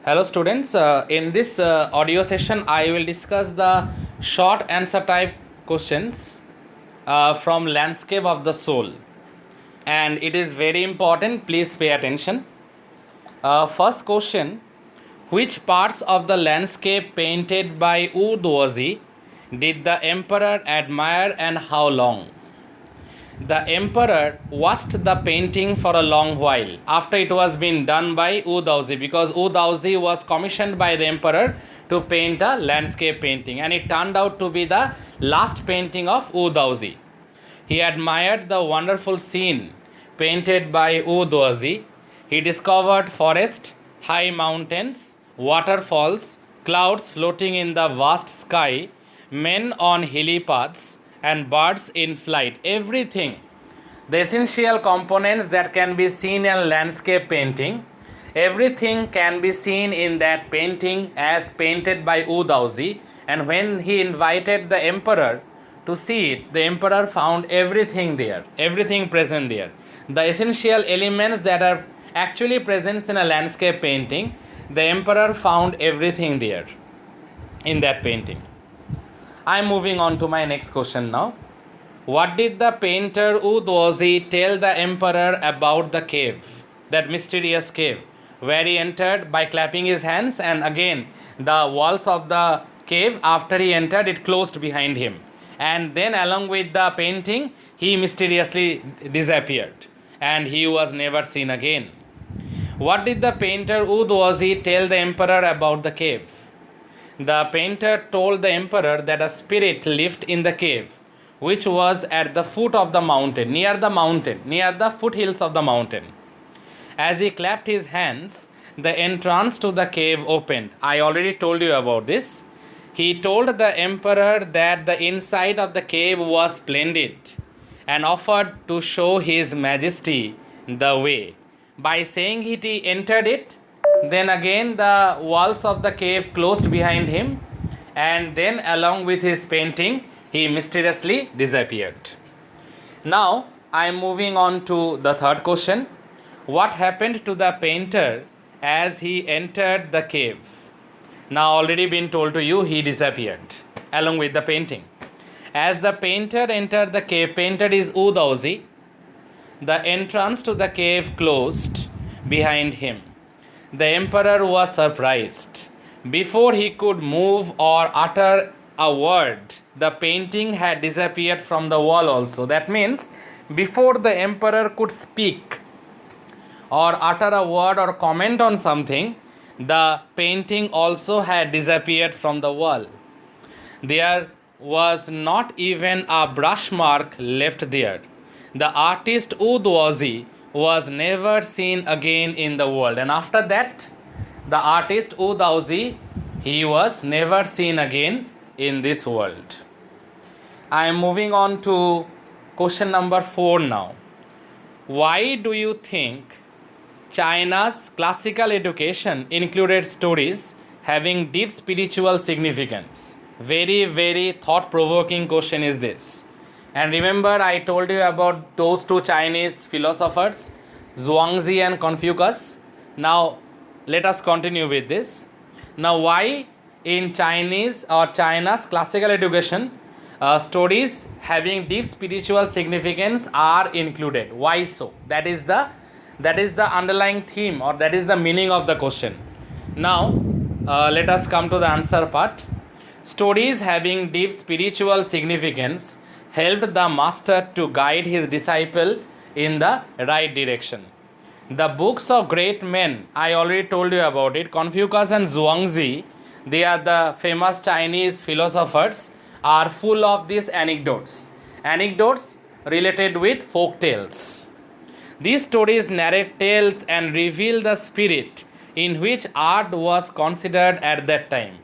Hello students, in this audio session I will discuss the short answer type questions from landscape of the soul, and it is very important, please pay attention. First question: which parts of the landscape painted by Wu Duozi did the emperor admire and how long? The emperor watched the painting for a long while after it was been done by Wu Daozi, because Wu Daozi was commissioned by the emperor to paint a landscape painting, and it turned out to be the last painting of Wu Daozi. He admired the wonderful scene painted by Wu Daozi. He discovered forest, high mountains, waterfalls, clouds floating in the vast sky, men on hilly paths, and birds in flight. Everything, the essential components that can be seen in landscape painting, everything can be seen in that painting as painted by Wu Daozi. And when he invited the emperor to see it, the emperor found everything there, everything present there. The essential elements that are actually present in a landscape painting, the emperor found everything there in that painting. I am moving on to my next question now. What did the painter Wu Duozi tell the emperor about the cave, that mysterious cave, where he entered by clapping his hands, and again the walls of the cave, after he entered, it closed behind him, and then along with the painting he mysteriously disappeared and he was never seen again. What did the painter Wu Duozi tell the emperor about the cave? The painter told the emperor that a spirit lived in the cave, which was at the foot of the mountain, near the foothills of the mountain. As he clapped his hands, the entrance to the cave opened. I already told you about this. He told the emperor that the inside of the cave was splendid and offered to show his majesty the way. By saying it, he entered it. Then again the walls of the cave closed behind him, and then along with his painting he mysteriously disappeared. Now I am moving on to the third question. What happened to the painter as he entered the cave? Now already been told to you, he disappeared along with the painting. As the painter entered the cave, painter is Wu Daozi, the entrance to the cave closed behind him. The emperor was surprised. Before he could move or utter a word, the painting had disappeared from the wall also. That means before the emperor could speak or utter a word or comment on something, the painting also had disappeared from the wall. There was not even a brush mark left there. The artist Wu Duozi was never seen again in the world, and after that the artist Wu Daozi, he was never seen again in this world. I am moving on to question number 4 now. Why do you think China's classical education included stories having deep spiritual significance? Very thought-provoking question is this. And remember, I told you about those two Chinese philosophers, Zhuangzi and Confucius. Now, let us continue with this. Now, why in Chinese or China's classical education, stories having deep spiritual significance are included? Why so? That is the underlying theme, or that is the meaning of the question. Now, let us come to the answer part. Stories having deep spiritual significance helped the master to guide his disciple in the right direction. The books of great men, I already told you about it. Confucius and Zhuangzi, they are the famous Chinese philosophers, are full of these anecdotes related with folk tales. These stories narrate tales and reveal the spirit in which art was considered at that time.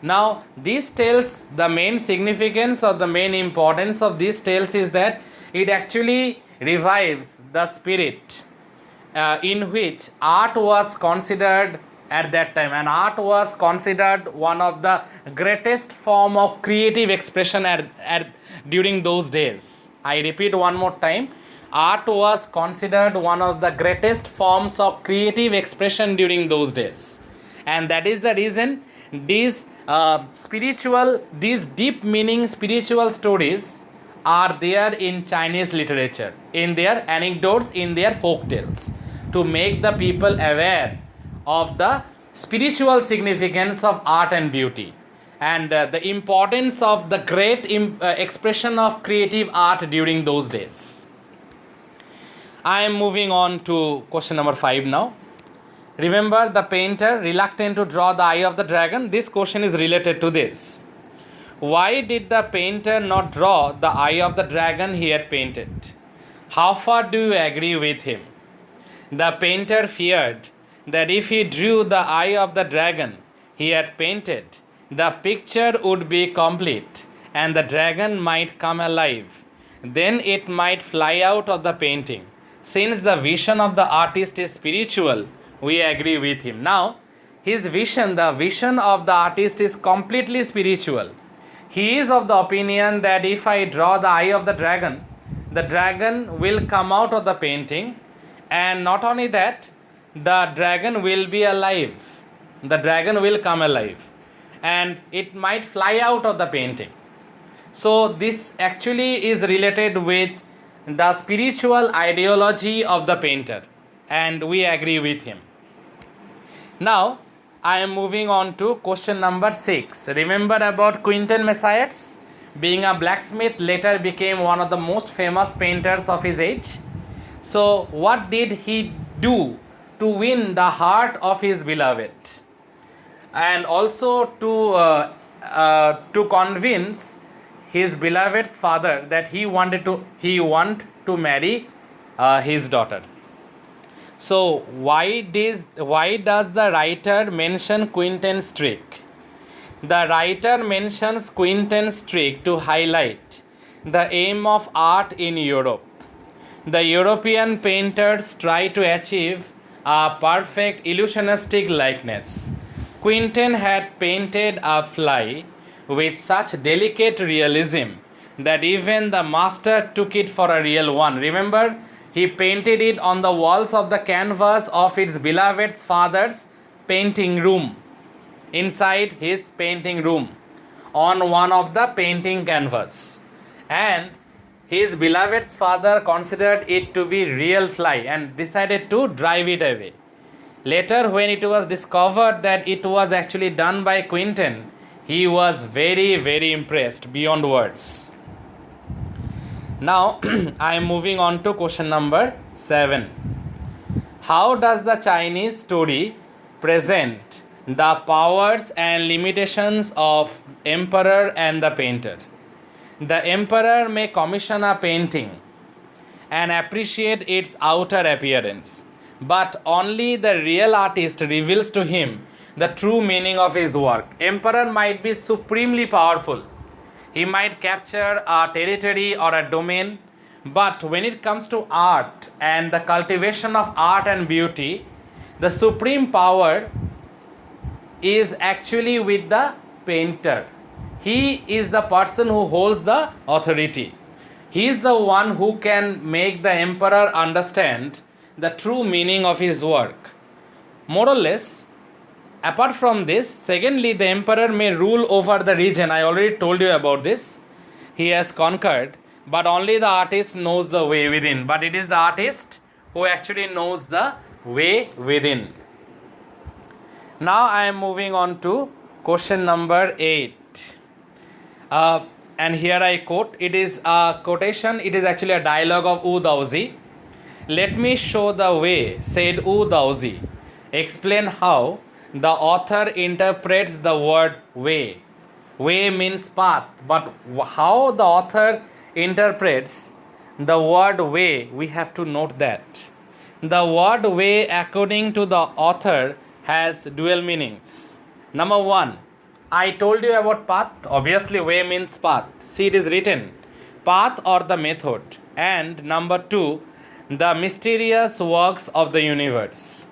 Now, these tales, the main significance or the main importance of these tales is that it actually revives the spirit in which art was considered at that time, and art was considered one of the greatest form of creative expression during those days. I repeat one more time, art was considered one of the greatest forms of creative expression during those days. And that is the reason these these deep meaning spiritual stories are there in Chinese literature, in their anecdotes, in their folk tales, to make the people aware of the spiritual significance of art and beauty, and the importance of the great expression of creative art during those days. I am moving on to question number 5 now. Remember the painter reluctant to draw the eye of the dragon? This question is related to this. Why did the painter not draw the eye of the dragon he had painted? How far do you agree with him? The painter feared that if he drew the eye of the dragon he had painted, the picture would be complete and the dragon might come alive. Then it might fly out of the painting. Since the vision of the artist is spiritual, we agree with him. Now, his vision, the vision of the artist is completely spiritual. He is of the opinion that if I draw the eye of the dragon will come out of the painting, and not only that, the dragon will be alive. The dragon will come alive and it might fly out of the painting. So this actually is related with the spiritual ideology of the painter, and we agree with him. Now I am moving on to question number 6. Remember about Quinton Messias? Being a blacksmith, later became one of the most famous painters of his age. So what did he do to win the heart of his beloved, and also to convince his beloved's father that he want to marry his daughter? So why does the writer mention Quinton's trick? The writer mentions Quinton's trick to highlight the aim of art in Europe. The European painters try to achieve a perfect illusionistic likeness. Quinton had painted a fly with such delicate realism that even the master took it for a real one. Remember, he painted it on the walls of the canvas of its beloved's father's painting room, inside his painting room, on one of the painting canvas. And his beloved's father considered it to be real fly and decided to drive it away. Later, when it was discovered that it was actually done by Quinton, he was very, very impressed beyond words. Now, I am moving on to question number 7. How does the Chinese story present the powers and limitations of emperor and the painter? The emperor may commission a painting and appreciate its outer appearance, but only the real artist reveals to him the true meaning of his work. Emperor might be supremely powerful. He might capture a territory or a domain, but when it comes to art and the cultivation of art and beauty, the supreme power is actually with the painter. He is the person who holds the authority. He is the one who can make the emperor understand the true meaning of his work. More or less, apart from this, secondly, the emperor may rule over the region. I already told you about this. He has conquered, but only the artist knows the way within. But it is the artist who actually knows the way within. Now I am moving on to question number 8. And here I quote. It is a quotation. It is actually a dialogue of Wu Daozi. Let me show the way, said Wu Daozi. Explain how the author interprets the word way. Way means path, but how the author interprets the word way, we have to note that. The word way, according to the author, has dual meanings. Number 1, I told you about path. Obviously, way means path. See, it is written, path or the method. And number 2, the mysterious works of the universe.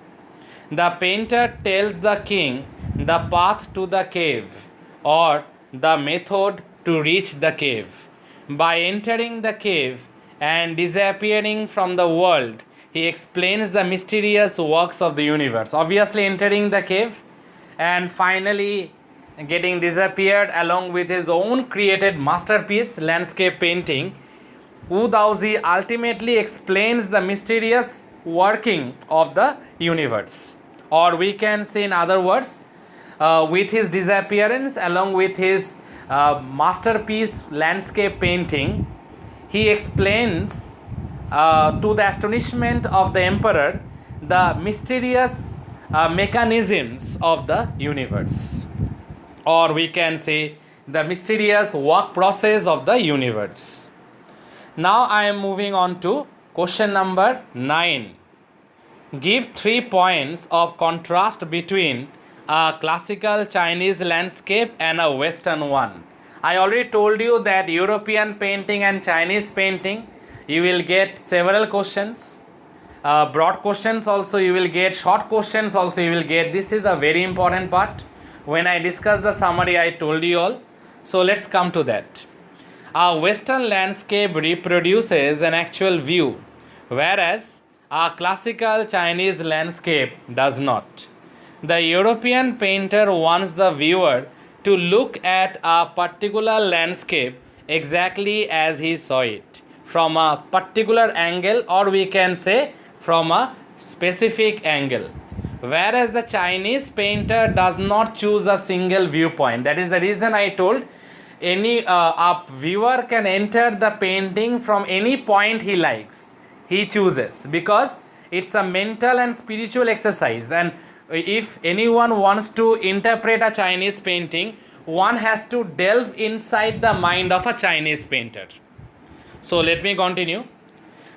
The painter tells the king the path to the cave or the method to reach the cave. By entering the cave and disappearing from the world, he explains the mysterious works of the universe. Obviously, entering the cave and finally getting disappeared along with his own created masterpiece, landscape painting. Wu Daozi ultimately explains the mysterious working of the universe. Or we can say, in other words, with his disappearance along with his masterpiece landscape painting, he explains to the astonishment of the emperor the mysterious mechanisms of the universe, or we can say the mysterious work process of the universe. Now I am moving on to question number 9. Give 3 points of contrast between a classical Chinese landscape and a Western one. I already told you that European painting and Chinese painting, you will get several questions. Broad questions also you will get, short questions also you will get. This is a very important part. When I discuss the summary, I told you all. So let's come to that. A Western landscape reproduces an actual view, whereas a classical Chinese landscape does not. The European painter wants the viewer to look at a particular landscape exactly as he saw it, from a particular angle, or we can say from a specific angle. Whereas the Chinese painter does not choose a single viewpoint. That is the reason I told any a viewer can enter the painting from any point he likes, he chooses, because it's a mental and spiritual exercise. And if anyone wants to interpret a Chinese painting, one has to delve inside the mind of a Chinese painter. So let me continue.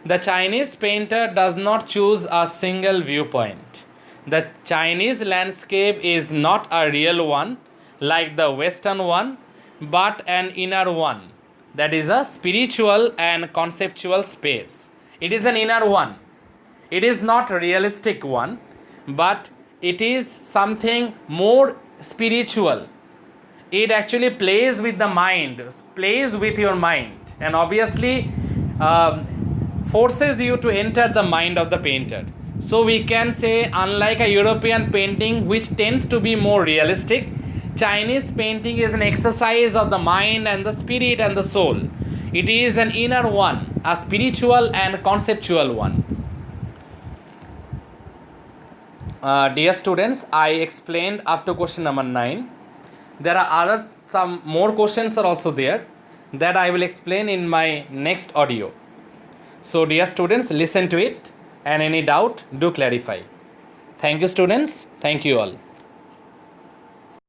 The Chinese painter does not choose a single viewpoint. The Chinese landscape is not a real one like the Western one, but an inner one, that is a spiritual and conceptual space. It is an inner one. It is not a realistic one, but it is something more spiritual. It actually plays with the mind, plays with your mind, and obviously forces you to enter the mind of the painter. So we can say, unlike a European painting which tends to be more realistic, Chinese painting is an exercise of the mind and the spirit and the soul. It is an inner one, a spiritual and conceptual one. Dear students, I explained up to question number 9. There are others, some more questions are also there that I will explain in my next audio. So dear students, listen to it, and any doubt, do clarify. Thank you students. Thank you all.